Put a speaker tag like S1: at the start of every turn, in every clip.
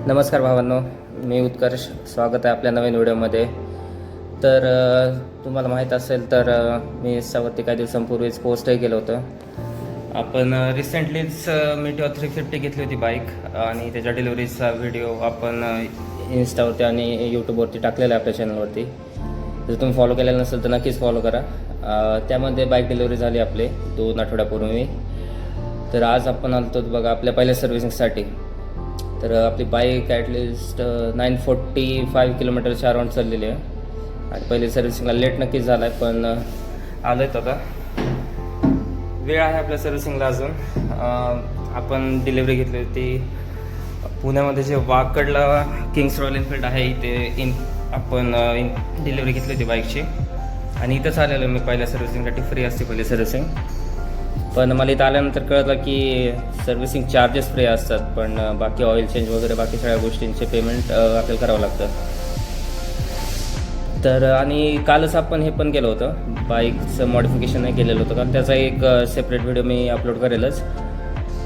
S1: नमस्कार भावांनो, मी उत्कर्ष. स्वागत आहे आपल्या नवीन व्हिडिओमध्ये. तर तुम्हाला माहीत असेल तर मी इंस्टावरती काही दिवसांपूर्वीच पोस्टही केलं होतं. आपण रिसेंटलीच मीटिओर 350 घेतली होती बाईक आणि त्याच्या डिलिव्हरीचा व्हिडिओ आपण इंस्टावरती आणि यूट्यूबवरती टाकलेला आहे आपल्या चॅनलवरती. जर तुम्ही फॉलो केलेलं नसेल तर नक्कीच फॉलो करा. त्यामध्ये बाईक डिलिव्हरी झाली आपली 2 आठवड्यापूर्वी. तर आज आपण आलो बघा आपल्या पहिल्या सर्व्हिसिंगसाठी. तर आपली बाईक ॲटलिस्ट 945 किलोमीटरच्या अराउंड चाललेली आहे आणि पहिली सर्व्हिसिंगला लेट नक्कीच झाला आहे, पण आलो आहेत आता. वेळ आहे आपल्या सर्व्हिसिंगला अजून. आपण डिलिव्हरी घेतली होती पुण्यामध्ये जे वाकडला किंग्स रॉयल एनफील्ड आहे इथे आपण डिलिव्हरी घेतली होती बाईकची आणि इथंच आलेलो मी पहिल्या सर्व्हिसिंगसाठी. फ्री असते पहिली सर्व्हिसिंग, पण मला इथं आल्यानंतर कळलं की सर्व्हिसिंग चार्जेस फ्री असतात, पण बाकी ऑइल चेंज वगैरे बाकी सगळ्या गोष्टींचे पेमेंट आपल्याला करावं लागतं. तर आणि कालच आपण हे पण केलं होतं, बाईकचं मॉडिफिकेशनही केलेलं होतं, कारण त्याचा एक सेपरेट व्हिडिओ मी अपलोड करेलच.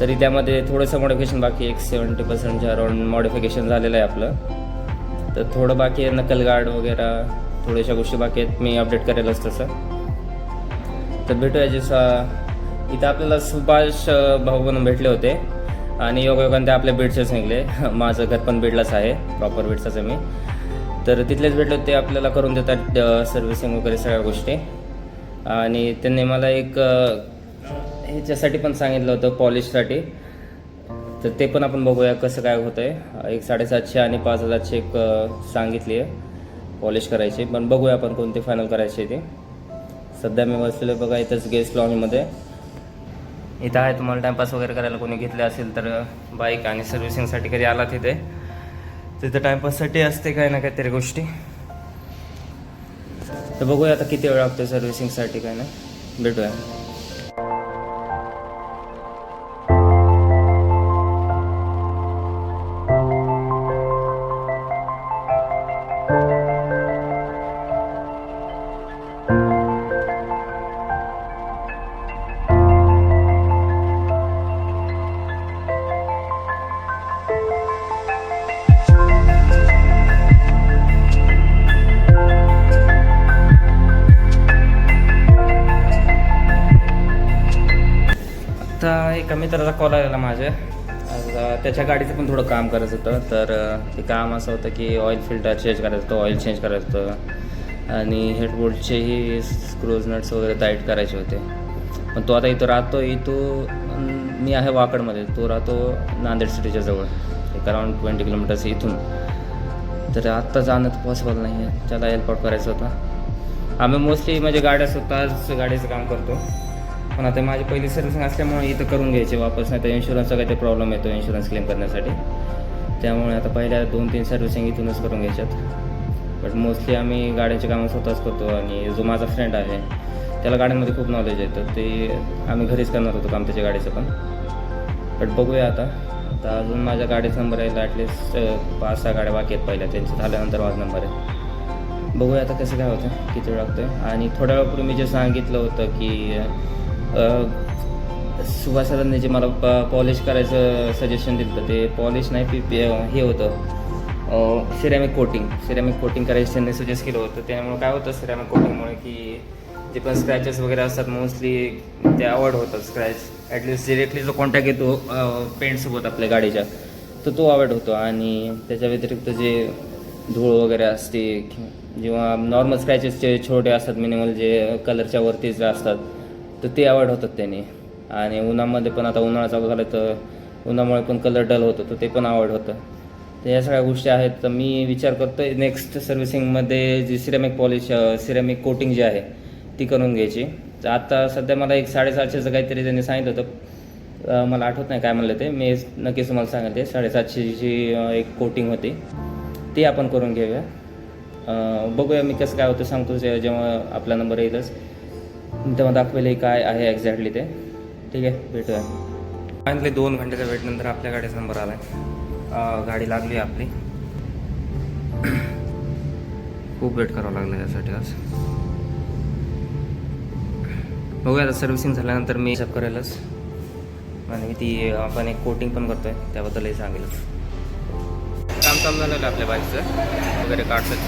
S1: तरी त्यामध्ये थोडंसं मॉडिफिकेशन बाकी, एक 70% अराउंड मॉडिफिकेशन झालेलं आहे आपलं. तर थोडं बाकी आहे, नकल गार्ड वगैरे थोड्याशा गोष्टी बाकी आहेत, मी अपडेट करेलच तसं. तर भेटूया जसं इथं आपल्याला सुभाष भाऊ बनून भेटले होते आणि योगायोगाने ते आपल्या बीडचेच निघले. माझं घर पण बीडलाच आहे, प्रॉपर बीडचाच आहे मी. तर तिथलेच भेटले होते, आपल्याला करून देतात सर्व्हिसिंग वगैरे सगळ्या गोष्टी. आणि त्यांनी मला एक ह्याच्यासाठी पण सांगितलं होतं, पॉलिशसाठी. तर ते पण आपण बघूया कसं काय होतं आहे. एक 750 आणि 5000ची एक सांगितली आहे पॉलिश करायची, पण बघूया आपण कोणती फायनल करायची ते. सध्या मी बसलेलो बघा इथंच गेस्ट लॉन्जमध्ये. इथं आहे, तुम्हाला टाईमपास वगैरे करायला कोणी घेतले असेल तर बाईक आणि सर्व्हिसिंगसाठी कधी आला तिथं टाईमपाससाठी असते काय ना काहीतरी गोष्टी. तर बघूया आता किती वेळ लागतो सर्व्हिसिंगसाठी, काय नाही भेटूया. आता एका मित्राचा कॉल आलेला माझ्या. त्याच्या गाडीचं पण थोडं काम करायचं होतं. तर ते काम असं होतं की ऑइल फिल्टर चेंज करायचं होतं, ऑइल चेंज करायचं होतं आणि हेडबोल्टचेही स्क्रूज नट्स वगैरे टाईट करायचे होते. पण तो आता इथं राहतो, मी आहे वाकडमध्ये, तो राहतो नांदेड सिटीच्या जवळ, एक अराउंड 20 किलोमीटर्स इथून. तर आत्ता जाणं तर पॉसिबल नाही आहे, त्याला एअरपोर्ट करायचं होतं. आम्ही मोस्टली म्हणजे गाड्या स्वतःच गाडीचं काम करतो, पण आता माझी पहिली सर्व्हिसिंग असल्यामुळे इथं करून घ्यायचे वापस, नाही तर इन्शुरन्सचा काहीतरी प्रॉब्लेम येतो इन्शुरन्स क्लेम करण्यासाठी. त्यामुळे आता पहिल्या 2-3 सर्व्हिसिंग इथूनच करून घ्यायच्यात. बट मोस्टली आम्ही गाड्याचे कामं स्वतःच करतो आणि जो माझा फ्रेंड आहे त्याला गाड्यांमध्ये खूप नॉलेज आहे, तर ते आम्ही घरीच करणार होतो काम त्याच्या गाडीचं पण. बट बघूया आता अजून माझ्या गाडीचा नंबर आहे, ॲटलिस्ट 5-6 गाड्या बाकी आहेत पहिल्या, त्यांचे झाल्यानंतर माझा नंबर आहे. बघूया आता कसं काय होतं, किती वेळ लागतो आहे. आणि थोड्या वेळापूर्वी मी जे सांगितलं होतं की सुभाषदांनी जे मला पॉलिश करायचं सजेशन दिलं होतं, ते पॉलिश नाही हे होतं सिरॅमिक कोटिंग करायचं त्यांनी सजेस्ट केलं होतं. त्यामुळे काय होतं सिरॅमिक कोटिंगमुळे की जे पण स्क्रॅचेस वगैरे असतात मोस्टली ते अवॉइड होतात. स्क्रॅच ॲटलिस्ट डिरेक्टली जो कॉन्टॅक्ट येतो पेंटसोबत आपल्या गाडीच्या, तर तो अवॉइड होतो. आणि त्याच्या व्यतिरिक्त जे धूळ वगैरे असते जेव्हा नॉर्मल स्क्रॅचेस जे छोटे असतात मिनिमल जे कलरच्या वरतीच असतात, तर ते अवॉइड होतात त्याने. आणि उन्हामध्ये पण आता उन्हाळा चालू झाला तर उन्हामुळे पण कलर डल होतो, तर ते पण अवॉइड होतं. तर या सगळ्या गोष्टी आहेत. तर मी विचार करतो आहे नेक्स्ट सर्व्हिसिंगमध्ये जी सिरॅमिक कोटिंग जी आहे ती करून घ्यायची. तर आता सध्या मला एक 750चं काहीतरी त्यांनी सांगितलं होतं, मला आठवत नाही काय म्हणलं ते, मी नक्कीच तुम्हाला सांगते. 750ची एक कोटिंग होती, ती आपण करून घेऊया. बघूया मी कसं काय होतं सांगतो जेव्हा आपला नंबर येईलच तेव्हा दाखवेल काय आहे एक्झॅक्टली ते. ठीक आहे, भेटूया. फायनली 2 घंटेच्या वेटनंतर आपल्या गाडीचा नंबर आला आहे. गाडी लागली आपली. खूप वेट करावं लागलं यासाठी आज. बघूया आता सर्व्हिसिंग झाल्यानंतर मी हिसाब करायलाच आणि ती आपण एक कोटिंग पण करतोय त्याबद्दलही सांगेलच. काम चालू झालेलं आपल्या बाईकचं वगैरे काढतात.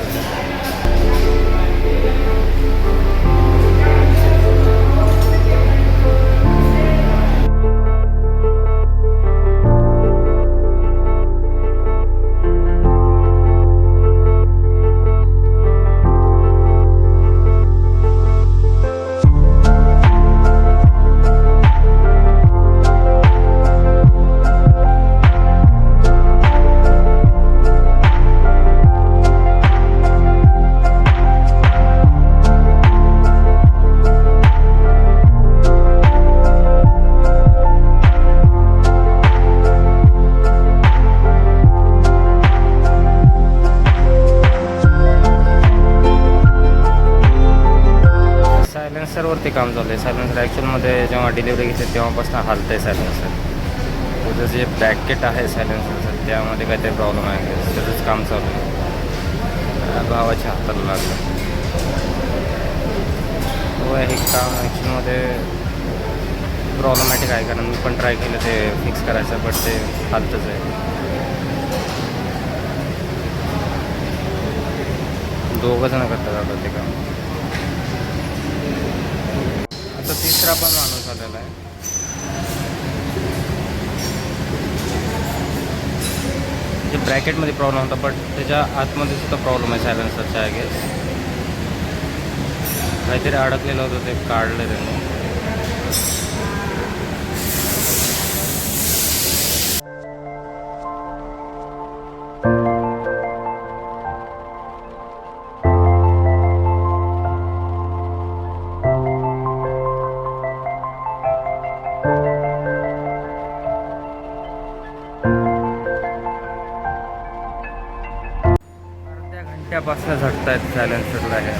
S1: सायलेन्सरवरती काम चालू आहे. सायलेन्सर ॲक्च्युअलमध्ये जेव्हा डिलिव्हरी घेते तेव्हापासून हलतं आहे सायलेन्सर. त्याचं जे बॅकेट आहे सायलेन्सरचं त्यामध्ये काहीतरी प्रॉब्लेम आहे, त्याचंच काम चालू आहे. भावाच्या हाताला लागलं. हो, हे काम ॲक्च्युअलमध्ये प्रॉब्लेमॅटिक आहे, कारण मी पण ट्राय केलं ते फिक्स करायचं, बट ते हलतंच आहे. दोघंजणं करतात आता ते काम. आता तिसरा पण माणूस आलेला आहे. जे ब्रॅकेटमध्ये प्रॉब्लेम होता, बट त्याच्या आतमध्ये सुद्धा प्रॉब्लेम आहे सायलेन्सरचा. आय गेस काहीतरी अडकलेलं होतं, ते काढलं त्यांनी. त्यापासून झटतायत सायलेन्सरला. हे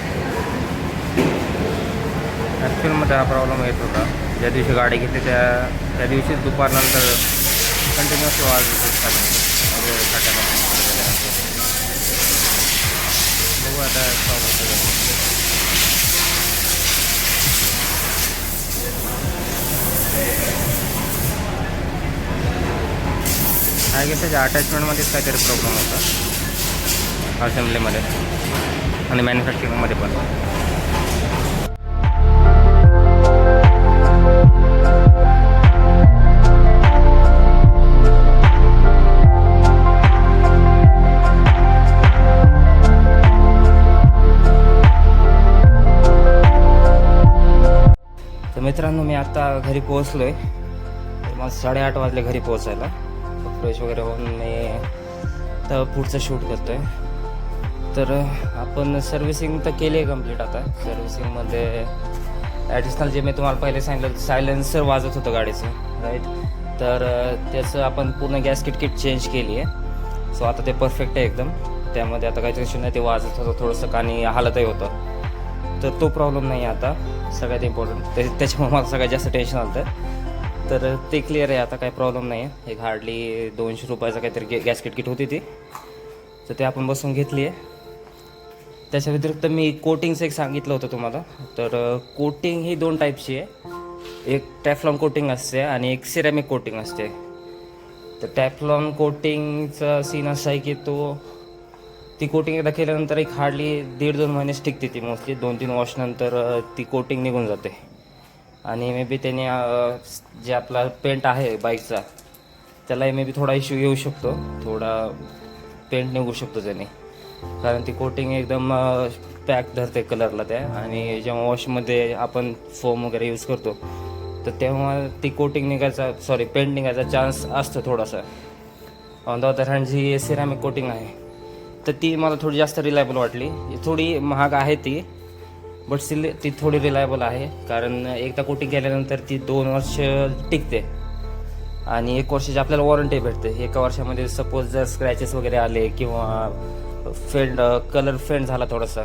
S1: ॲक्च्युअलमध्ये हा प्रॉब्लेम येत होता ज्या दिवशी गाडी घेतली त्या दिवशीच दुपारनंतर कंटिन्युअसली आवाज येतो सायलेन्सर म्हणजे खड्ड्यामध्ये. बघू आता प्रॉब्लेम. काय की त्याच्या अटॅचमेंटमध्येच काहीतरी प्रॉब्लेम होता, असेंब्लीमध्ये आणि मॅन्युफॅक्चरिंगमध्ये पण. तर मित्रांनो, मी आता घरी पोहोचलो आहे. मला 8:30 वाजले घरी पोहोचायला. फ्रेश वगैरे होऊन मी तर पुढचं शूट करतो आहे. तर आपण सर्व्हिसिंग तर केली आहे कंप्लीट. आता सर्व्हिसिंगमध्ये ॲडिशनल जे मी तुम्हाला पहिले सांगितलं, सायलेन्सर वाजत होतं गाडीचं, राईट. तर त्याचं आपण पूर्ण गॅस किट चेंज केली आहे. सो आता ते परफेक्ट आहे एकदम. त्यामध्ये आता काही टेन्शन नाही. ते वाजत होतं थोडंसं आणि हालतही होतं, तर तो प्रॉब्लेम नाही आहे आता. सगळ्यात इम्पॉर्टंट त्याच्यामुळे मला सगळ्यात जास्त टेन्शन आलं होतं. तर ते क्लिअर आहे आता, काही प्रॉब्लेम नाही आहे. एक हार्डली 200 रुपयाचं काहीतरी गॅस किट होती ती, तर ते आपण बसून घेतली आहे. त्याच्या व्यतिरिक्त मी कोटिंगचं एक सांगितलं होतं तुम्हाला. तर कोटिंग ही 2 टाईपची आहे. एक टॅफ्लॉन कोटिंग असते आणि एक सिरॅमिक कोटिंग असते. तर टॅफ्लॉन कोटिंगचा सीन असा आहे की ती कोटिंग एकदा केल्यानंतर एक हार्डली 1.5-2 महिनेच टिकते ती. मोस्टली 2-3 वॉशनंतर ती कोटिंग निघून जाते. आणि मे बी त्याने जे आपला पेंट आहे बाईकचा त्यालाही मे बी थोडा इश्यू येऊ शकतो, थोडा पेंट निघू शकतो त्याने, कारण ती कोटिंग एकदम पॅक धरते कलरला त्या. आणि जेव्हा वॉशमध्ये आपण फोम वगैरे यूज करतो तर तेव्हा ती कोटिंग पेंट निघायचा चान्स असतो थोडासा. ऑन द अदर हँड जी सिरॅमिक कोटिंग आहे तर ती मला थोडी जास्त रिलायबल वाटली. थोडी महाग आहे ती, बट स्टील ती थोडी रिलायबल आहे, कारण एकदा कोटिंग केल्यानंतर ती 2 वर्ष टिकते आणि 1 वर्षाची आपल्याला वॉरंटी भेटते. 1 वर्षामध्ये सपोज जर स्क्रॅचेस वगैरे आले किंवा कलर फेंड झाला थोडासा,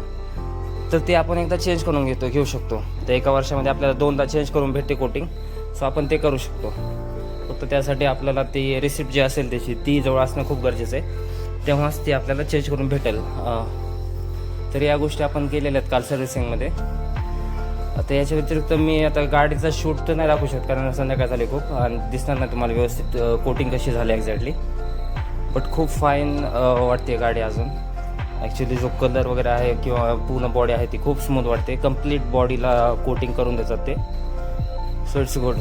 S1: तर ते आपण एकदा चेंज करून घेऊ शकतो. तर 1 वर्षामध्ये आपल्याला 2दा चेंज करून भेटते कोटिंग. सो आपण ते करू शकतो. फक्त त्यासाठी आपल्याला ती रिसिप्ट जी असेल त्याची ती जवळ असणं खूप गरजेचं आहे, तेव्हाच ती आपल्याला चेंज करून भेटेल. तर या गोष्टी आपण केलेल्या आहेत काल सर्व्हिसिंगमध्ये. आता याच्या व्यतिरिक्त मी आता गाडीचा शूट तर नाही दाखवू शकत कारण संध्याकाळ झाली खूप आणि दिसणार नाही तुम्हाला व्यवस्थित कोटिंग कशी झाली एक्झॅक्टली. बट खूप फाईन वाटते गाडी अजून. ॲक्च्युली जो कलर वगैरे आहे किंवा पूर्ण बॉडी आहे ती खूप स्मूथ वाटते. कंप्लीट बॉडीला कोटिंग करून देतात ते. So it's good.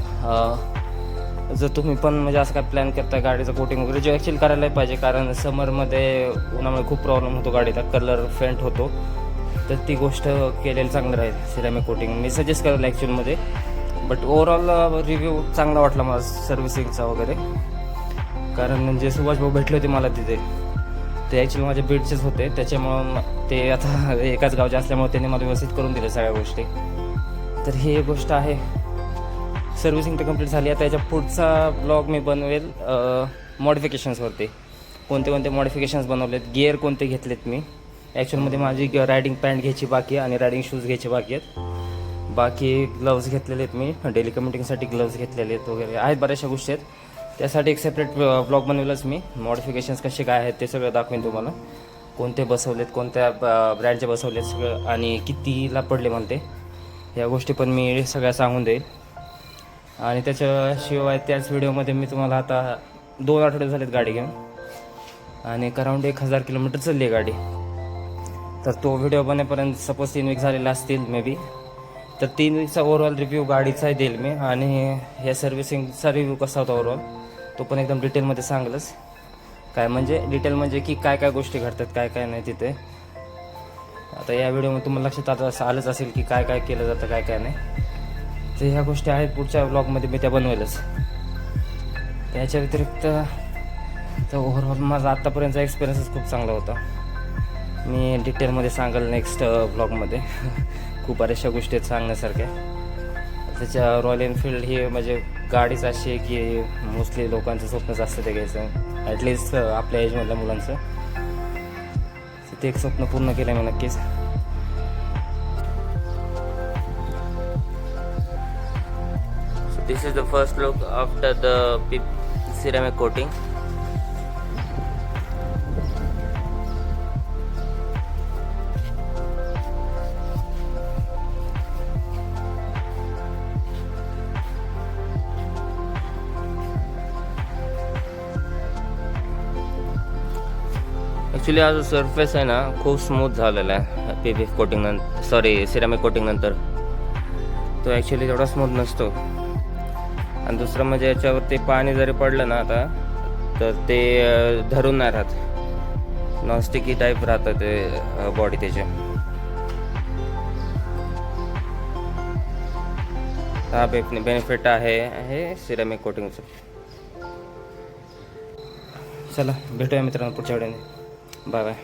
S1: जर तुम्ही पण म्हणजे असं काय प्लॅन करता गाडीचं कोटिंग वगैरे जे ॲक्च्युअली करायला पाहिजे कारण समरमध्ये उन्हामुळे खूप प्रॉब्लेम होतो गाडीचा, कलर फेंट होतो. तर ती गोष्ट केलेली चांगलं राहील सिरामिक कोटिंग. मी सजेस्ट करेल ॲक्च्युअलमध्ये. बट ओव्हरऑल रिव्ह्यू चांगला वाटला मला सर्व्हिसिंगचा वगैरे. कारण म्हणजे सुभाष भाऊ भेटले होते मला तिथे. ते ॲक्च्युली माझे बीडचेच होते त्याच्यामुळं ते आता एकाच गावचे असल्यामुळे त्यांनी मला व्यवस्थित करून दिले सगळ्या गोष्टी. तर ही एक गोष्ट आहे. सर्व्हिसिंग तर कंप्लीट झाली. आता याच्या पुढचा ब्लॉग मी बनवेल मॉडिफिकेशन्सवरती. कोणते कोणते मॉडिफिकेशन्स बनवलेत, गिअर कोणते घेतलेत मी. ॲक्च्युअलमध्ये माझी रायडिंग पॅन्ट घ्यायची बाकी आहे आणि रायडिंग शूज घ्यायचे बाकी आहेत. बाकी ग्लव्ज घेतलेले आहेत मी, डेली कम्युटिंगसाठी ग्लव्ज घेतलेले आहेत वगैरे आहेत, बऱ्याचशा गोष्टी आहेत. त्यासाठी एक सेपरेट ब्लॉग बनवलंच मी. मॉडिफिकेशन्स कसे काय आहेत ते सगळं दाखवेन तुम्हाला. कोणते बसवलेत, कोणत्या ब्रँडचे बसवलेत सगळं आणि कितीला पडले म्हणते ह्या गोष्टी पण मी सगळ्या सांगून देईल. आणि त्याच्याशिवाय त्याच व्हिडिओमध्ये मी तुम्हाला आता 2 आठवडे झालेत गाडी घेऊन आणि अराऊंड 1000 किलोमीटर चालली आहे गाडी. तर तो व्हिडिओ बनेपर्यंत सपोज 3 वीक झालेला असतील मे बी. तर 3 वीकचा ओव्हरऑल रिव्ह्यू गाडीचा देईल मी आणि ह्या सर्व्हिसिंगचा रिव्ह्यू कसा होता ओव्हरऑल तो पण एकदम डिटेलमध्ये सांगलंच. काय म्हणजे डिटेल म्हणजे की काय काय गोष्टी घडतात काय काय नाही तिथे. आता या व्हिडिओमध्ये तुम्हाला लक्षात आता आलंच असेल की काय काय केलं जातं काय काय नाही. तर ह्या गोष्टी आहेत पुढच्या ब्लॉगमध्ये मी त्या बनवेलच. त्याच्या व्यतिरिक्त तर ओव्हरऑल माझा आत्तापर्यंतचा एक्सपिरियन्सच खूप चांगला होता. मी डिटेलमध्ये सांगेल नेक्स्ट ब्लॉगमध्ये. खूप बऱ्याचशा गोष्टी आहेत सांगण्यासारख्या. त्याच्या रॉयल एनफिल्ड ही म्हणजे गाडीच अशी आहे की मोस्टली लोकांचं स्वप्नच असतं ते घ्यायचं, ॲटलिस्ट आपल्या एजमधल्या मुलांचं. ते एक स्वप्न पूर्ण केलं आहे मी नक्कीच. This is the first look after the ceramic coating. Actually हा जो सरफेस आहे ना खूप स्मूथ झालेला आहे PP कोटिंग नंतर, सॉरी सिरामिक कोटिंग नंतर. तो ॲक्च्युली तेवढा स्मूथ नसतो. आणि दुसरं म्हणजे याच्यावरती पाणी जरी पडलं ना आता तर ते धरून नाही राहत, नॉनस्टिकी टाईप राहतं ते बॉडी त्याचे. हा बेनिफिट आहे सिरामिक कोटिंगचं. चला भेटूया मित्रांनो पुढच्या व्हिडिओने. Bye bye.